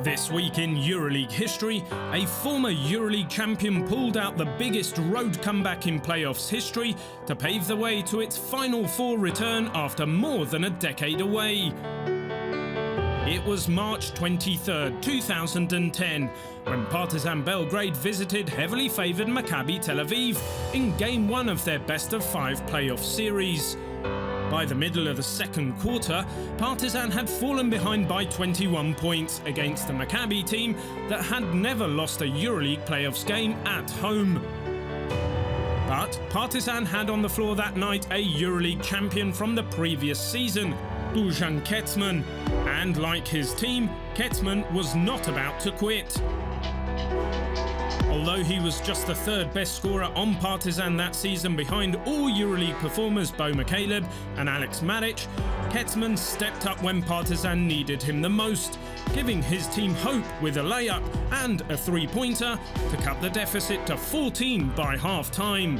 This week in Euroleague history, a former Euroleague champion pulled out the biggest road comeback in playoffs history to pave the way to its Final Four return after more than a decade away. It was March 23, 2010, when Partizan Belgrade visited heavily favoured Maccabi Tel Aviv in Game 1 of their best-of-5 playoff series. By the middle of the second quarter, Partizan had fallen behind by 21 points against the Maccabi team that had never lost a Euroleague playoffs game at home. But Partizan had on the floor that night a Euroleague champion from the previous season, Dusan Ketzman, and like his team, Ketzman was not about to quit. Although he was just the third best scorer on Partizan that season behind all Euroleague performers Bo McCaleb and Alex Maric, Ketzman stepped up when Partizan needed him the most, giving his team hope with a layup and a three-pointer to cut the deficit to 14 by half-time.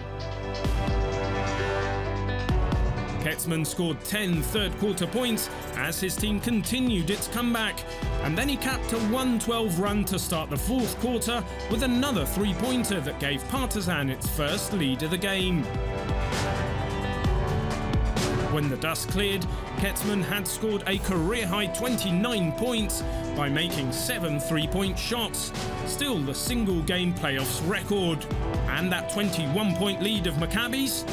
Ketzman scored 10 third-quarter points as his team continued its comeback, and then he capped a 1-12 run to start the fourth quarter with another three-pointer that gave Partizan its first lead of the game. When the dust cleared, Ketzman had scored a career-high 29 points by making 7 three-point shots, still the single-game playoffs record. And that 21-point lead of Maccabi's?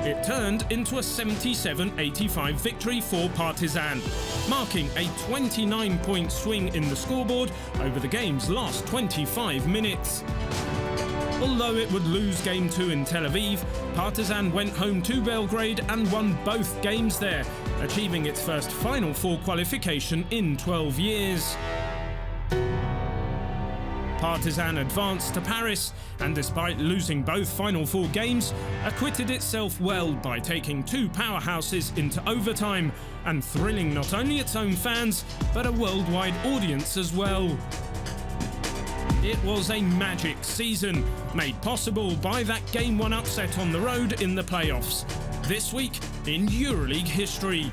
It turned into a 77-85 victory for Partizan, marking a 29-point swing in the scoreboard over the game's last 25 minutes. Although it would lose Game 2 in Tel Aviv, Partizan went home to Belgrade and won both games there, achieving its first Final Four qualification in 12 years. Partizan advanced to Paris, and despite losing both Final Four games, acquitted itself well by taking two powerhouses into overtime and thrilling not only its own fans, but a worldwide audience as well. It was a magic season, made possible by that Game 1 upset on the road in the playoffs. This week in Euroleague history.